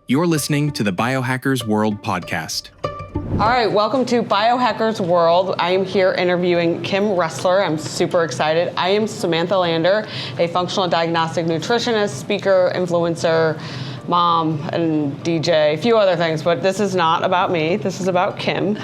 You're listening to the Biohackers World podcast. All right, welcome to Biohackers World. I am here interviewing Kim Ressler. I'm super excited. I am Samantha Lander, a functional diagnostic nutritionist, speaker, influencer, mom, and DJ, a few other things, but this is not about me. This is about Kim.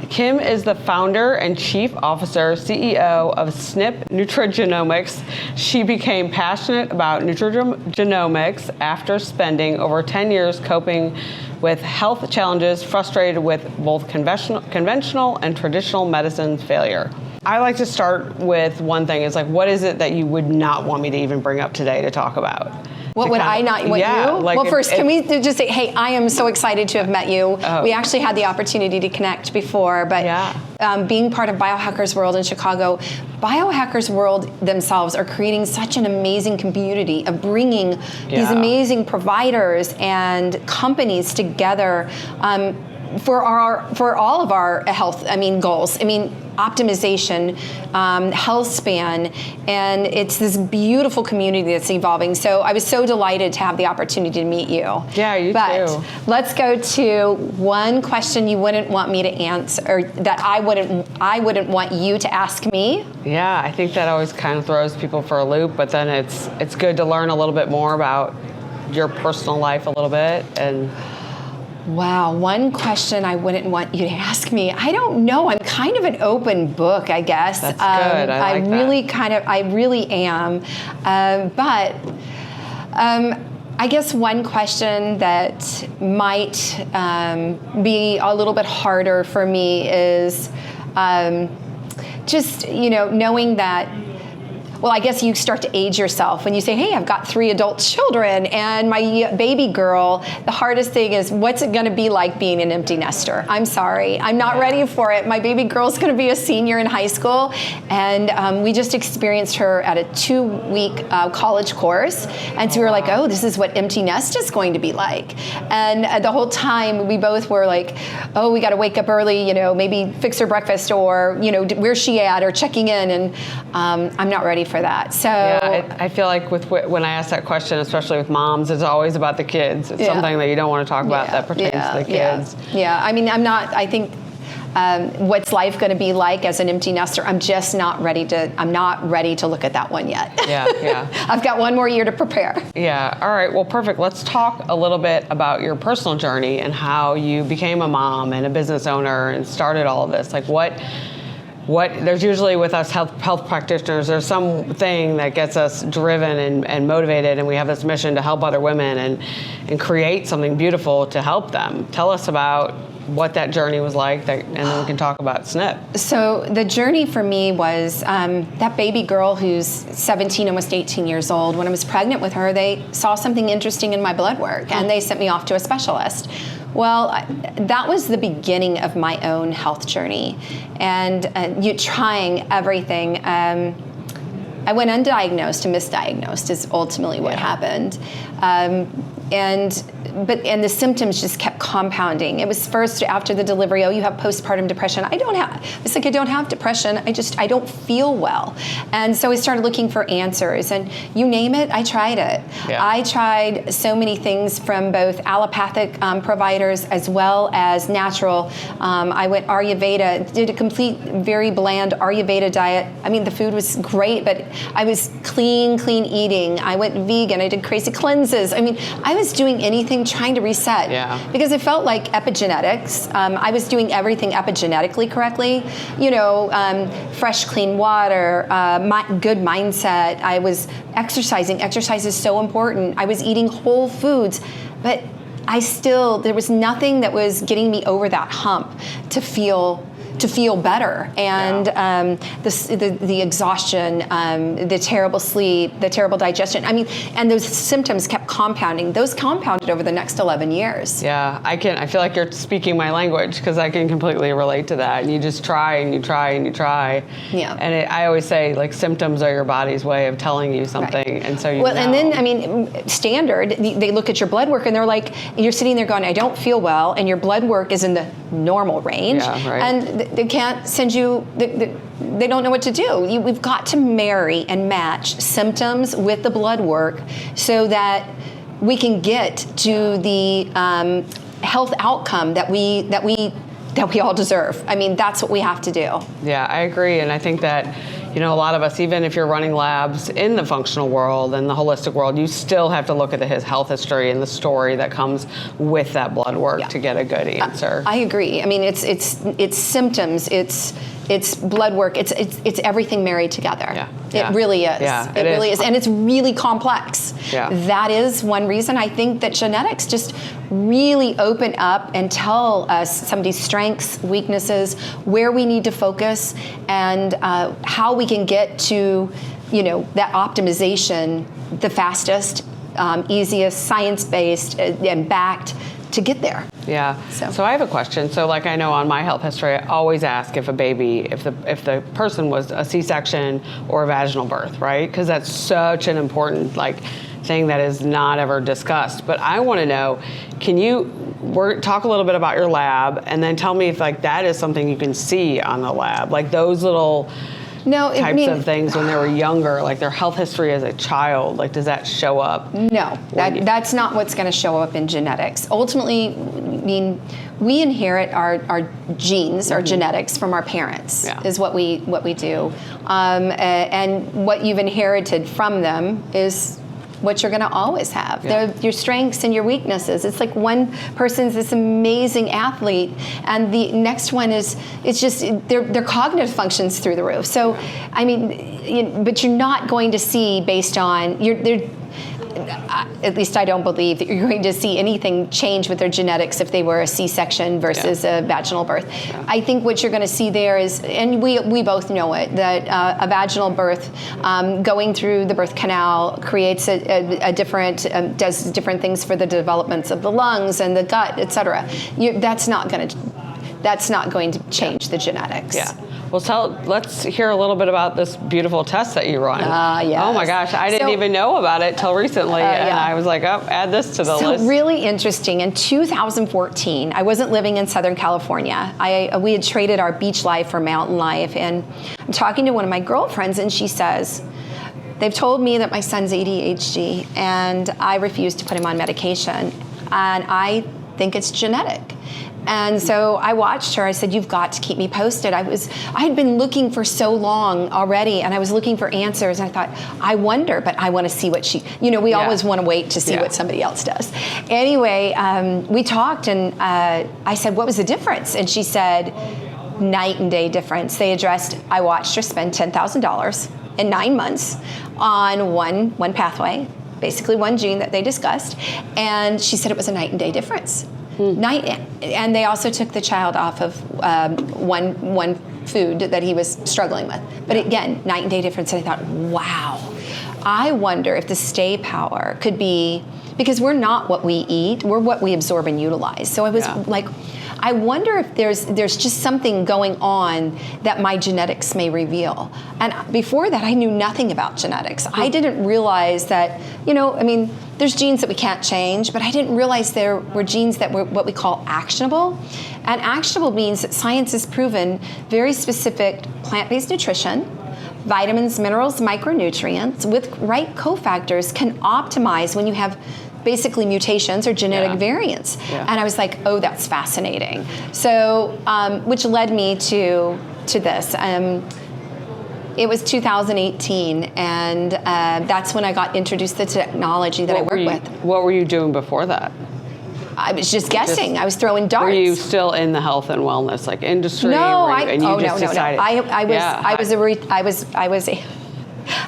Kim is the founder and chief officer, CEO of SNiP Nutrigenomics. She became passionate about nutrigenomics after spending over 10 years coping with health challenges, frustrated with both conventional and traditional medicine's failure. I like to start with one thing. It's like, what is it that you would not want me to even bring up today to talk about? What would I not want you? Like well, first, can we just say, hey, I am so excited to have met you. Oh. We actually had the opportunity to connect before, but being part of Biohackers World in Chicago, Biohackers World themselves are creating such an amazing community of bringing these amazing providers and companies together for all of our health, goals. Optimization, health span, and it's this beautiful community that's evolving. So I was so delighted to have the opportunity to meet you. Yeah, you too. Let's go to one question you wouldn't want me to answer, or that I wouldn't want you to ask me. Yeah, I think that always kind of throws people for a loop, but then it's good to learn a little bit more about your personal life a little bit. And wow, one question I wouldn't want you to ask me. I don't know. I'm kind of an open book, I guess. That's good. I really am. But I guess one question that might be a little bit harder for me is just, knowing that, well, I guess you start to age yourself when you say, hey, I've got 3 adult children and my baby girl. The hardest thing is, what's it going to be like being an empty nester? I'm sorry. I'm not ready for it. My baby girl's going to be a senior in high school, and we just experienced her at a 2-week college course. And so we were like, oh, this is what empty nest is going to be like. And the whole time we both were like, oh, we got to wake up early, maybe fix her breakfast, or, where's she at, or checking in. And I'm not ready for that. So yeah, I feel like when I ask that question, especially with moms, it's always about the kids. It's something that you don't want to talk about that pertains to the kids. Yeah. I think what's life going to be like as an empty nester? I'm not ready to look at that one yet. Yeah. I've got one more year to prepare. Yeah. All right. Well, perfect. Let's talk a little bit about your personal journey and how you became a mom and a business owner and started all of this. Like what there's usually with us health practitioners, there's something that gets us driven and motivated, and we have this mission to help other women and create something beautiful to help them. Tell us about what that journey was like, and then we can talk about SNiP. So the journey for me was that baby girl who's 17, almost 18 years old. When I was pregnant with her, they saw something interesting in my blood work, and they sent me off to a specialist. Well, that was the beginning of my own health journey, and you trying everything. I went undiagnosed and misdiagnosed is ultimately what happened. And the symptoms just kept compounding. It was first after the delivery, oh, you have postpartum depression. I don't have depression. I don't feel well. And so I started looking for answers, and you name it, I tried it. Yeah. I tried so many things from both allopathic providers as well as natural. I went Ayurveda, did a complete, very bland Ayurveda diet. The food was great, but I was clean eating. I went vegan. I did crazy cleanses. I was doing anything trying to reset because it felt like epigenetics. I was doing everything epigenetically correctly, fresh, clean water, good mindset. I was exercising. Exercise is so important. I was eating whole foods, but there was nothing that was getting me over that hump to feel better, and the exhaustion, the terrible sleep, the terrible digestion. And those symptoms kept compounding. Those compounded over the next 11 years. Yeah, I feel like you're speaking my language, because I can completely relate to that. And you just try and you try and you try. Yeah. And I always say, like, symptoms are your body's way of telling you something, right. And so you know. And then standard. They look at your blood work and they're like, you're sitting there going, I don't feel well, and your blood work is in the normal range, and they can't send you. They don't know what to do. We've got to marry and match symptoms with the blood work so that we can get to the health outcome that we all deserve. I mean, that's what we have to do. Yeah, I agree. And I think that, a lot of us, even if you're running labs in the functional world and the holistic world, you still have to look at his health history and the story that comes with that blood work to get a good answer. I agree. I mean, it's symptoms, it's blood work, it's everything married together. Yeah. It really is. Yeah, it really is. And it's really complex. Yeah. That is one reason I think that genetics just really open up and tell us somebody's strengths, weaknesses, where we need to focus, and how we can get to, that optimization the fastest, easiest, science-based, and backed to get there. Yeah. So I have a question. So I know on my health history, I always ask if the person was a C-section or a vaginal birth, right? Because that's such an important thing that is not ever discussed. But I want to know, can you talk a little bit about your lab and then tell me if that is something you can see on the lab, those little types of things when they were younger, their health history as a child, does that show up? No, that's not what's going to show up in genetics. Ultimately, we inherit our genes, our genetics from our parents, is what we do. And what you've inherited from them is what you're going to always have. They're your strengths and your weaknesses. It's like one person's this amazing athlete, and the next one it's just their cognitive functions through the roof. So, but you're not going to see based on at least I don't believe that you're going to see anything change with their genetics if they were a C-section versus a vaginal birth. Yeah. I think what you're going to see there is, and we both know it, that a vaginal birth going through the birth canal creates a different, does different things for the developments of the lungs and the gut, et cetera. That's not going to change the genetics. Yeah. Well, let's hear a little bit about this beautiful test that you run. Yes. Oh my gosh, I didn't even know about it till recently, and I was like, oh, add this to the list. So really interesting. In 2014, I wasn't living in Southern California. We had traded our beach life for mountain life, and I'm talking to one of my girlfriends, and she says, they've told me that my son's ADHD, and I refuse to put him on medication, and I think it's genetic. And so I watched her. I said, you've got to keep me posted. I had been looking for so long already, and I was looking for answers. And I thought, I wonder, but I want to see what we always want to wait to see what somebody else does. Anyway, we talked, and I said, what was the difference? And she said, night and day difference. I watched her spend $10,000 in 9 months on one pathway, basically one gene that they discussed. And she said it was a night and day difference. And they also took the child off of one food that he was struggling with. But again, night and day difference. And I thought, wow, I wonder if the stay power could be, because we're not what we eat, we're what we absorb and utilize. So I was like, I wonder if there's just something going on that my genetics may reveal. And before that, I knew nothing about genetics. I didn't realize that, there's genes that we can't change, but I didn't realize there were genes that were what we call actionable. And actionable means that science has proven very specific plant-based nutrition, vitamins, minerals, micronutrients with right cofactors can optimize when you have basically mutations or genetic variants. Yeah. And I was like, oh, that's fascinating. So, which led me to this. It was 2018, and that's when I got introduced to the technology that I work with. What were you doing before that? I was just guessing. I was throwing darts. Were you still in the health and wellness industry? No, decided?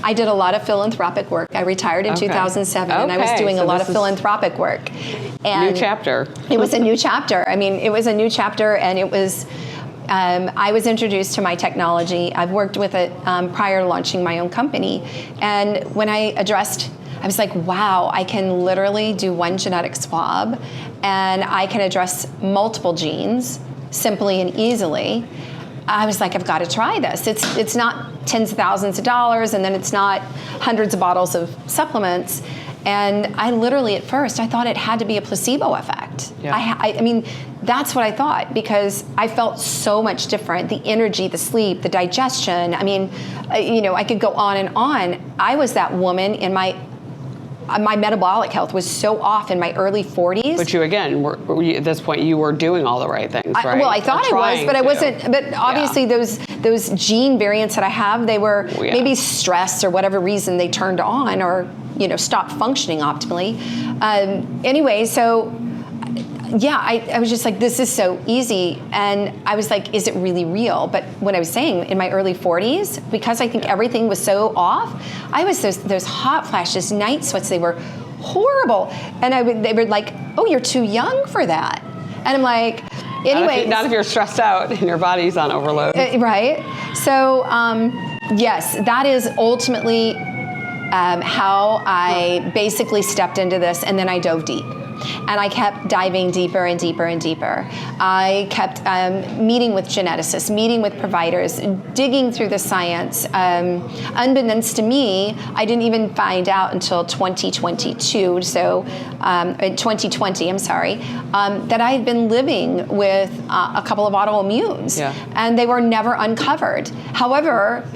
I did a lot of philanthropic work. I retired in 2007, and I was doing a lot of philanthropic work. And new chapter. It was a new chapter. It was a new chapter, and it was. I was introduced to my technology. I've worked with it prior to launching my own company. And when I was like, wow, I can literally do one genetic swab, and I can address multiple genes simply and easily. I was like, I've got to try this. It's not tens of thousands of dollars, and then it's not hundreds of bottles of supplements. And I literally, at first, I thought it had to be a placebo effect. Yeah. I mean, that's what I thought, because I felt so much different. The energy, the sleep, the digestion. I mean, I could go on and on. I was that woman in my my metabolic health was so off in my early 40s. But you, again, at this point, you were doing all the right things, right? Well, I thought I was, but I wasn't. But obviously, those gene variants that I have, they were maybe stress or whatever reason they turned on or stopped functioning optimally. Anyway, so. Yeah, I was just like, this is so easy. And I was like, is it really real? But what I was saying, in my early 40s, because I think everything was so off, I was those hot flashes, night sweats, they were horrible. And they were like, oh, you're too young for that. And I'm like, anyway. Not if you're stressed out and your body's on overload. Right. So, yes, that is ultimately how I basically stepped into this, and then I dove deep. And I kept diving deeper and deeper and deeper. I kept meeting with geneticists, meeting with providers, digging through the science. Unbeknownst to me, I didn't even find out until 2022, so 2020, I'm sorry, that I had been living with a couple of autoimmunes, and they were never uncovered. However,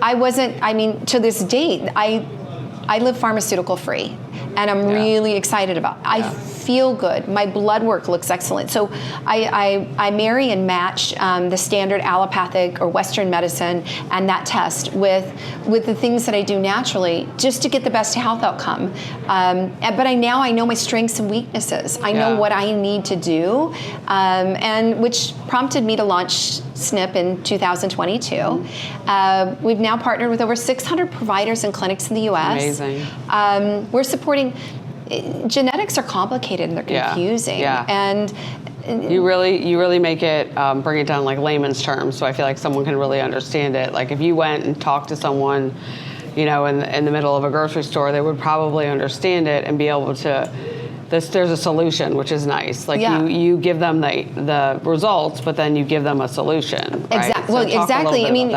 to this date, I live pharmaceutical free, and I'm really excited about it. I feel good. My blood work looks excellent. So I marry and match the standard allopathic or Western medicine and that test with the things that I do naturally just to get the best health outcome. But I know my strengths and weaknesses. I know what I need to do, and which prompted me to launch SNiP in 2022. We've now partnered with over 600 providers and clinics in the U.S. Amazing. We're supporting. Genetics are complicated and they're confusing, and you really make it bring it down like layman's terms, so I feel like someone can really understand it. Like if you went and talked to someone, in the middle of a grocery store, they would probably understand it and be able to. There's a solution, which is nice. Like you give them the results, but then you give them a solution. Right? Exactly. Well, exactly. I mean,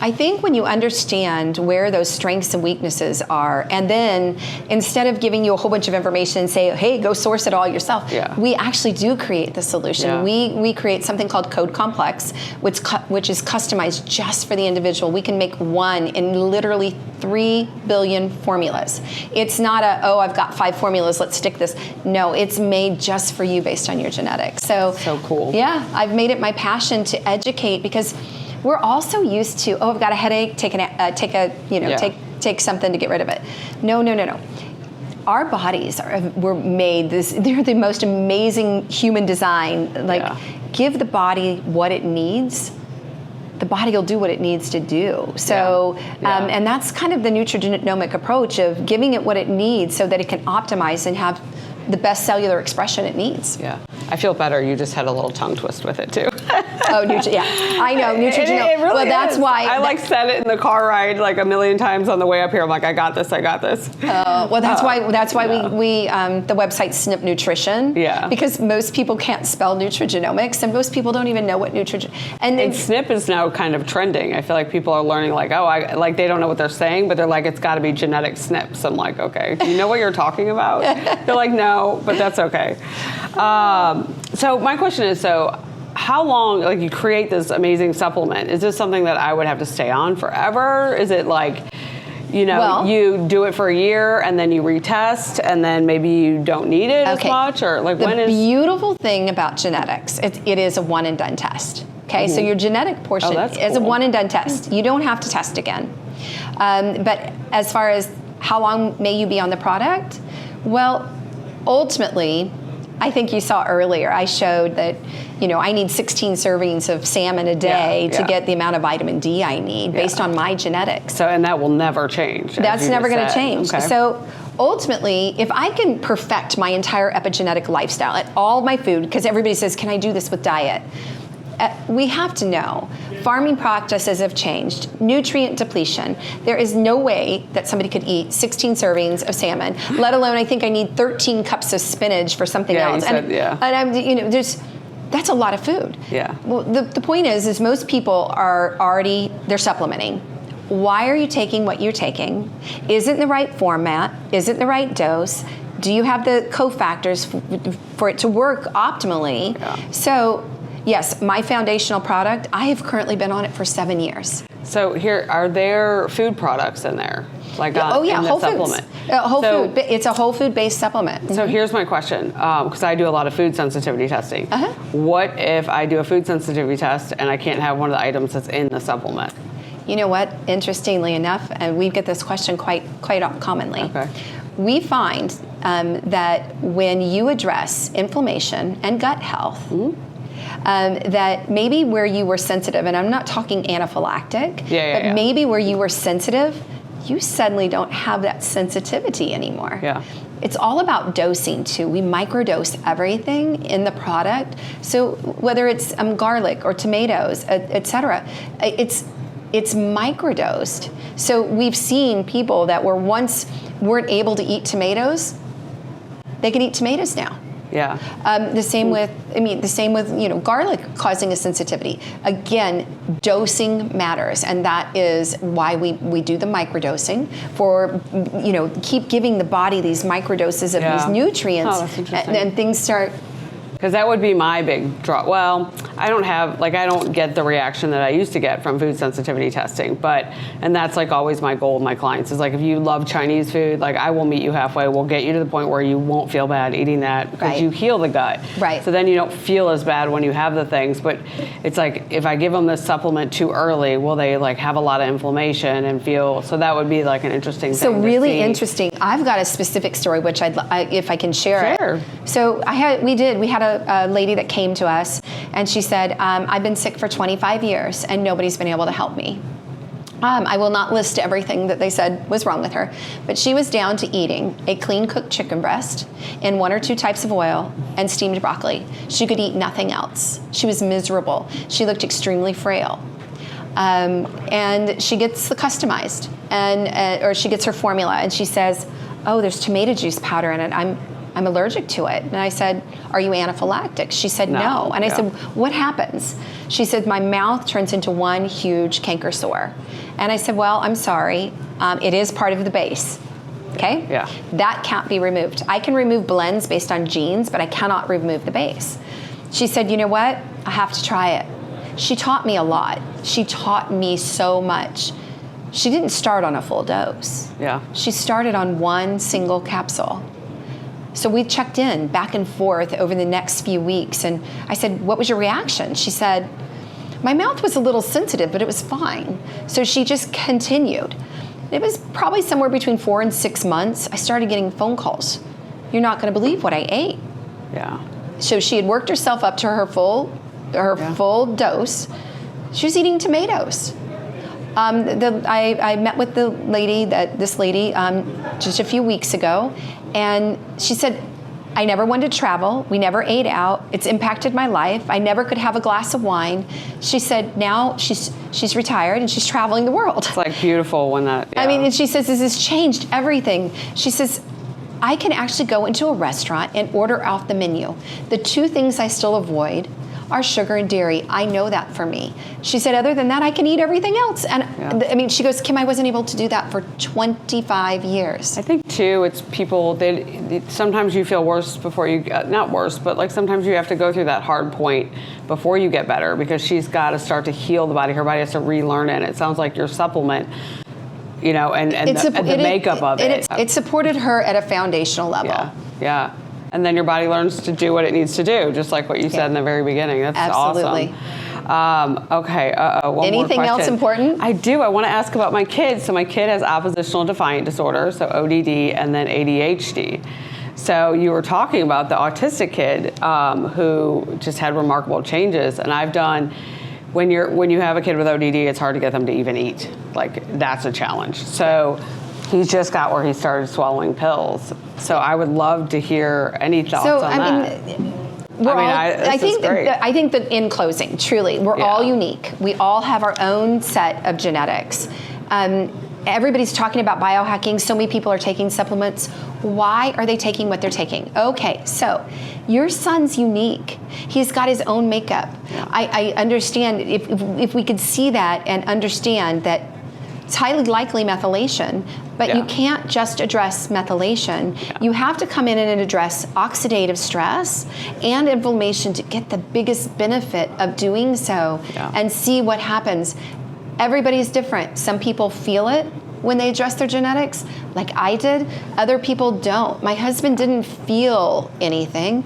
I think when you understand where those strengths and weaknesses are, and then instead of giving you a whole bunch of information and say, hey, go source it all yourself, we actually do create the solution. We create something called Code Complex, which is customized just for the individual. We can make one in literally 3 billion formulas. It's not I've got 5 formulas, let's stick this. No, it's made just for you based on your genetics. So cool. Yeah, I've made it my passion to educate, because we're also used to, I've got a headache, take something to get rid of it. No. Our bodies were made they're the most amazing human design. Give the body what it needs. The body will do what it needs to do. So, and that's kind of the nutrigenomic approach of giving it what it needs so that it can optimize and have the best cellular expression it needs. Yeah. I feel better. You just had a little tongue twist with it too. I know. Nutrigenomics. It really that's is. why. I said it in the car ride like a million times on the way up here. I'm like, I got this. That's why we the website SNiP Nutrition. Yeah. Because most people can't spell nutrigenomics, and most people don't even know what and SNiP is now kind of trending. I feel like people are learning they don't know what they're saying, but they're like, it's got to be genetic SNPs. I'm like, okay, do you know what you're talking about? They're like, no, but that's okay. So my question is, how long, you create this amazing supplement, is this something that I would have to stay on forever? Is it you do it for a year and then you retest and then maybe you don't need it as much? Or the beautiful thing about genetics, it is a one and done test. Okay, so your genetic portion is a one and done test. You don't have to test again. But as far as how long may you be on the product, well, ultimately, I think you saw earlier, I showed that, I need 16 servings of salmon a day to get the amount of vitamin D I need based on my genetics. So, and that will never change. That's never going to change. Okay. So ultimately, if I can perfect my entire epigenetic lifestyle at all my food, because everybody says, can I do this with diet? We have to know. Farming practices have changed. Nutrient depletion. There is no way that somebody could eat 16 servings of salmon, let alone I think I need 13 cups of spinach for something else. And I'm, that's a lot of food. Yeah. Well, the point is most people are already, they're supplementing. Why are you taking what you're taking? Is it in the right format? Is it in the right dose? Do you have the cofactors for it to work optimally? Yeah. So Yes, my foundational product, I have currently been on it for 7 years. So here, are there food products in there? Like in the whole supplement? Food. It's a whole food-based supplement. So here's my question, because I do a lot of food sensitivity testing. What if I do a food sensitivity test and I can't have one of the items that's in the supplement? You know what? Interestingly enough, and we get this question quite commonly. Okay. We find that when you address inflammation and gut health, that maybe where you were sensitive, and I'm not talking anaphylactic, but maybe where you were sensitive, you suddenly don't have that sensitivity anymore. Yeah. It's all about dosing too. We microdose everything in the product. So whether it's garlic or tomatoes, et cetera, it's microdosed. So we've seen people that weren't able to eat tomatoes, they can eat tomatoes now. Yeah. The same with garlic causing a sensitivity. Again, dosing matters, and that is why we do the microdosing for keep giving the body these microdoses of these nutrients, and things start. Because that would be my big draw. Well, I don't get the reaction that I used to get from food sensitivity testing, and that's like always my goal with my clients is like, if you love Chinese food, like I will meet you halfway. We'll get you to the point where you won't feel bad eating that because you heal the gut. Right. So then you don't feel as bad when you have the things, but it's like, if I give them this supplement too early, will they like have a lot of inflammation and feel, so that would be like an interesting thing. So really interesting. I've got a specific story, which if I can share it. So we had a lady that came to us, and she said, I've been sick for 25 years and nobody's been able to help me. I will not list everything that they said was wrong with her, but she was down to eating a clean cooked chicken breast in 1 or 2 types of oil and steamed broccoli. She could eat nothing else. She was miserable. She looked extremely frail. And she gets the customized, or she gets her formula, and she says, oh, there's tomato juice powder in it. I'm allergic to it. And I said, are you anaphylactic? She said, no. And I said, what happens? She said, my mouth turns into one huge canker sore. And I said, well, I'm sorry. It is part of the base. Okay? Yeah. That can't be removed. I can remove blends based on genes, but I cannot remove the base. She said, you know what? I have to try it. She taught me a lot. She taught me so much. She didn't start on a full dose. Yeah. She started on one single capsule. So we checked in back and forth over the next few weeks, and I said, what was your reaction? She said, my mouth was a little sensitive, but it was fine. So she just continued. It was probably somewhere between 4 and 6 months. I started getting phone calls. You're not going to believe what I ate. Yeah. So she had worked herself up to her full dose. She was eating tomatoes. I met with this lady just a few weeks ago, and she said, I never wanted to travel. We never ate out. It's impacted my life. I never could have a glass of wine. She said now she's retired and she's traveling the world. It's like beautiful when that. Yeah. I mean, and she says this has changed everything. She says, I can actually go into a restaurant and order off the menu. The 2 things I still avoid are sugar and dairy. I know that for me. She said, other than that, I can eat everything else. And I mean, she goes, Kim, I wasn't able to do that for 25 years. I think too, it's people, sometimes you feel worse before you, not worse, but like sometimes you have to go through that hard point before you get better, because she's got to start to heal the body. Her body has to relearn it. It sounds like your supplement, and the makeup of it. It supported her at a foundational level. Yeah. And then your body learns to do what it needs to do, just like what you said in the very beginning. That's absolutely awesome. Okay, one Anything more question. else important? I do. I want to ask about my kid. So my kid has oppositional defiant disorder, so ODD, and then ADHD. So you were talking about the autistic kid who just had remarkable changes, and I've done. When you have a kid with ODD, it's hard to get them to even eat. Like, that's a challenge. So he's just got where he started swallowing pills. So I would love to hear any thoughts on that. I think that in closing, truly, we're all unique. We all have our own set of genetics. Everybody's talking about biohacking. So many people are taking supplements. Why are they taking what they're taking? Okay, so your son's unique. He's got his own makeup. I understand if we could see that and understand that It's highly likely methylation, but Yeah. you can't just address methylation. Yeah. You have to come in and address oxidative stress and inflammation to get the biggest benefit of doing so and see what happens. Everybody's different. Some people feel it when they address their genetics, like I did. Other people don't. My husband didn't feel anything.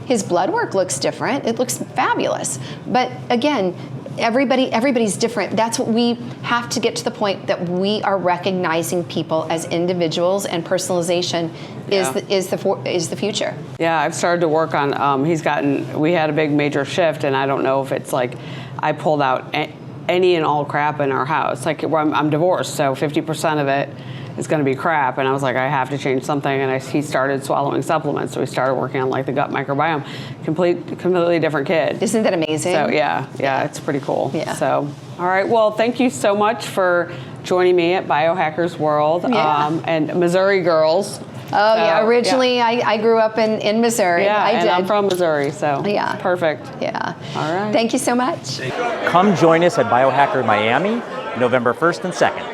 His blood work looks different. It looks fabulous. But again, everybody's different. That's what we have to get to the point that we are recognizing people as individuals, and personalization is the future. Yeah, I've started to work on. We had a big major shift, and I don't know if it's like I pulled out any and all crap in our house. Like I'm divorced, so 50% of it is going to be crap, and I was like, I have to change something, and he started swallowing supplements, so we started working on like the gut microbiome. Completely different kid. Isn't that amazing? So yeah, it's pretty cool. Yeah. So, all right, well, thank you so much for joining me at Biohackers World. Yeah. And Missouri girls. Oh, yeah. Originally, I grew up in Missouri. Yeah, I did. I'm from Missouri, so yeah. Perfect. Yeah. All right. Thank you so much. Come join us at Biohacker Miami, November 1st and 2nd.